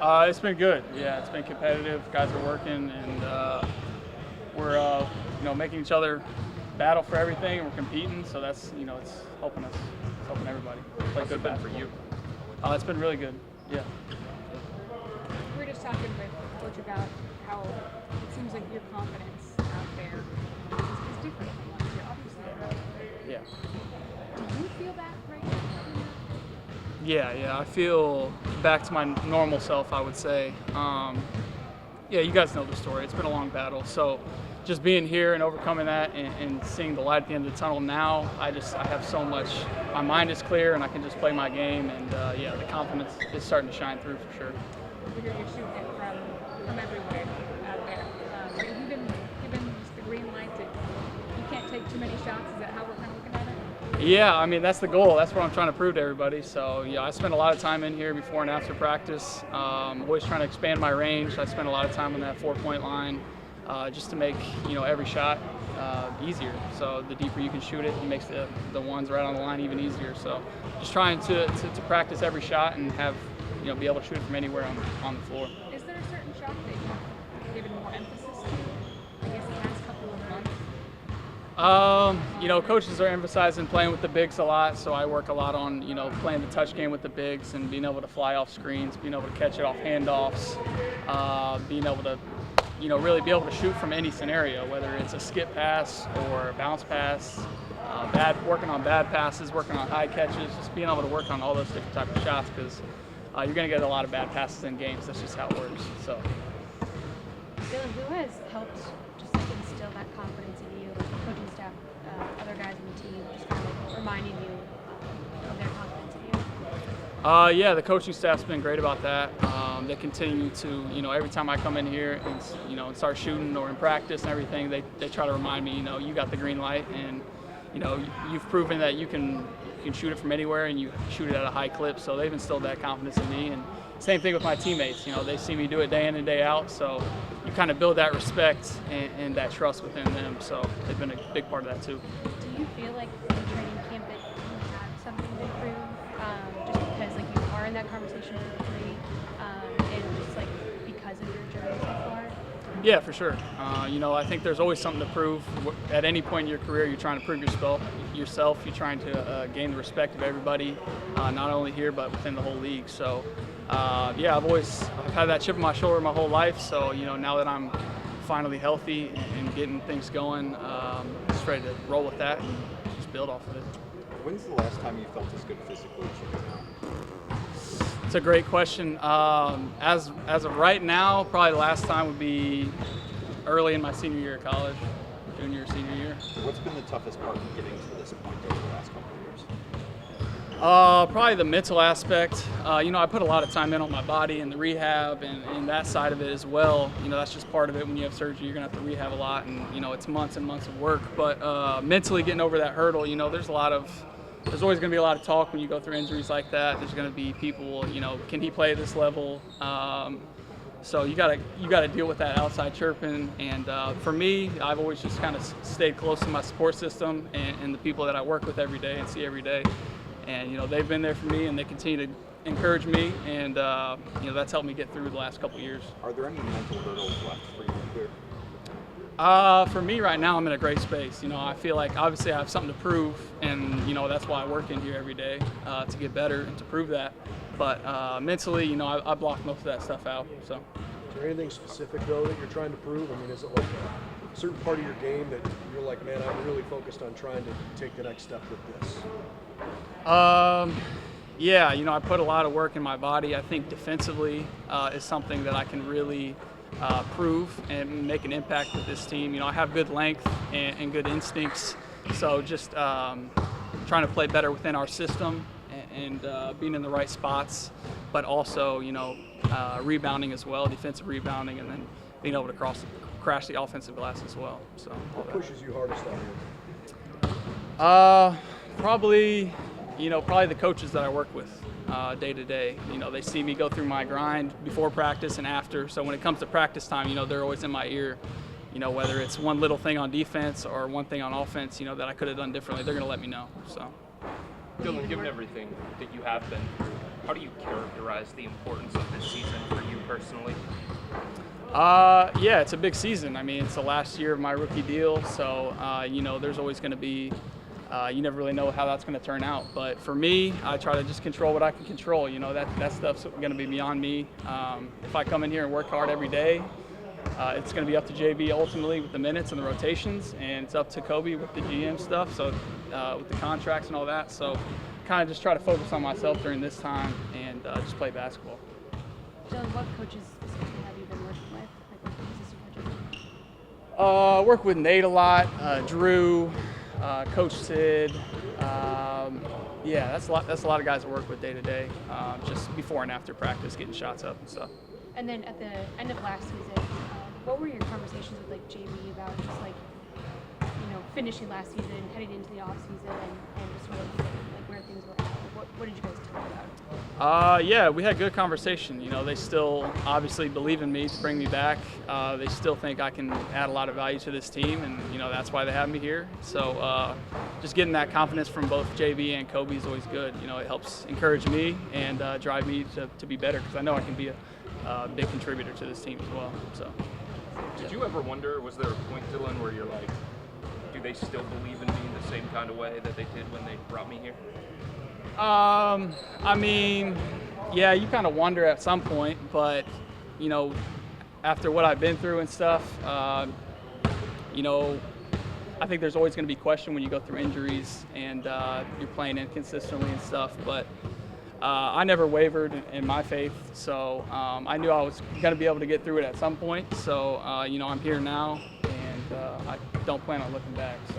It's been good. Yeah, it's been competitive. Guys are working, and we're making each other battle for everything, and we're competing. So that's it's helping us. It's helping everybody. How's it been for you? It's been really good. Yeah. We were just talking with Coach about how it seems like your confidence out there is different from last year, obviously. Yeah. Do you feel that right now? Yeah. I feel back to my normal self, I would say. Yeah, you guys know the story. It's been a long battle. So just being here and overcoming that and seeing the light at the end of the tunnel now, I have so much. My mind is clear and I can just play my game. And the confidence is starting to shine through for sure. We hear you're shooting it from everywhere out there. Are you given just the green light that you can't take too many shots? Is that how we're kind of looking at it? Yeah, I mean, that's the goal. That's what I'm trying to prove to everybody. So, yeah, I spend a lot of time in here before and after practice. Always trying to expand my range. I spend a lot of time on that 4-point line just to make, every shot easier. So the deeper you can shoot it, it makes the ones right on the line even easier. So just trying to practice every shot and have, be able to shoot it from anywhere on the floor. Is there a certain shot that you've given more emphasis to, I guess, the past couple of months? Coaches are emphasizing playing with the bigs a lot, so I work a lot on, playing the touch game with the bigs and being able to fly off screens, being able to catch it off handoffs, being able to, really be able to shoot from any scenario, whether it's a skip pass or a bounce pass, working on bad passes, working on high catches, just being able to work on all those different types of shots because you're going to get a lot of bad passes in games. That's just how it works. So, Dylan, who has helped just instill that confidence in you, like the coaching staff, other guys on the team, just kind of reminding you of their confidence in you? The coaching staff's been great about that. They continue to, every time I come in here and start shooting or in practice and everything, they try to remind me, you got the green light and, you've proven that you can shoot it from anywhere and you shoot it at a high clip. So they've instilled that confidence in me. And same thing with my teammates. They see me do it day in and day out. So you kind of build that respect and that trust within them. So they've been a big part of that too. Do you feel like in training camp that you have something to prove, just because you are in that conversation for the three, and just because of your journey so far? Yeah, for sure. I think there's always something to prove. At any point in your career, you're trying to prove yourself. You're trying to gain the respect of everybody, not only here but within the whole league. So, I've had that chip on my shoulder my whole life. So, now that I'm finally healthy and getting things going, just ready to roll with that and just build off of it. When's the last time you felt as good physically as you do now? It's a great question. As of right now, probably the last time would be early in my senior year of college, junior, senior year. What's been the toughest part in getting to this point over the last couple of years? Probably the mental aspect. I put a lot of time in on my body and the rehab and that side of it as well. That's just part of it. When you have surgery, you're going to have to rehab a lot and, it's months and months of work. But mentally getting over that hurdle, there's always going to be a lot of talk when you go through injuries like that. There's going to be people, can he play at this level? So you got to deal with that outside chirping. And for me, I've always just kind of stayed close to my support system and the people that I work with every day and see every day. And they've been there for me, and they continue to encourage me, and that's helped me get through the last couple of years. Are there any mental hurdles left for you to clear? For me right now, I'm in a great space. I feel like obviously I have something to prove, and that's why I work in here every day to get better and to prove that. But mentally, I block most of that stuff out. So. Is there anything specific though that you're trying to prove? I mean, is it like a certain part of your game that you're like, man, I'm really focused on trying to take the next step with this? I put a lot of work in my body. I think defensively is something that I can really prove and make an impact with this team. I have good length and good instincts, so just trying to play better within our system and being in the right spots, but also rebounding as well, defensive rebounding, and then being able to crash the offensive glass as well. So what pushes you hardest out here? Probably the coaches that I work with day to day. They see me go through my grind before practice and after. So when it comes to practice time, they're always in my ear. Whether it's one little thing on defense or one thing on offense, that I could have done differently, they're going to let me know. So. Dylan, given everything that you have been through, How do you characterize the importance of this season for you personally? Yeah, it's a big season. I mean, it's the last year of my rookie deal, so you know, there's always going to be. You never really know how that's going to turn out. But for me, I try to just control what I can control. You know, that stuff's going to be beyond me. If I come in here and work hard every day, it's going to be up to JB ultimately with the minutes and the rotations, and it's up to Kobe with the GM stuff, so with the contracts and all that. So kind of just try to focus on myself during this time and just play basketball. Dylan, what coaches specifically have you been working with? Like, what assistant coaches? Work with Nate a lot, Drew, Coach Sid. Yeah, that's a lot of guys I work with day to day, just before and after practice, getting shots up and stuff. And then at the end of last season, what were your conversations with like JB about just like, you know, finishing last season, heading into the off season, and just sort of like where things were at? Like, what did you guys talk about? Yeah, we had good conversation. You know, they still obviously believe in me to bring me back. They still think I can add a lot of value to this team, and you know that's why they have me here. So just getting that confidence from both JB and Kobe is always good. You know, it helps encourage me and drive me to be better, because I know I can be a big contributor to this team as well. So. Did you ever wonder, was there a point, Dylan, where you're like, do they still believe in me in the same kind of way that they did when they brought me here? I mean, yeah, you kind of wonder at some point, but, you know, after what I've been through and stuff, you know, I think there's always going to be question when you go through injuries and you're playing inconsistently and stuff, but I never wavered in my faith, so I knew I was going to be able to get through it at some point, so, you know, I'm here now, and I don't plan on looking back, so.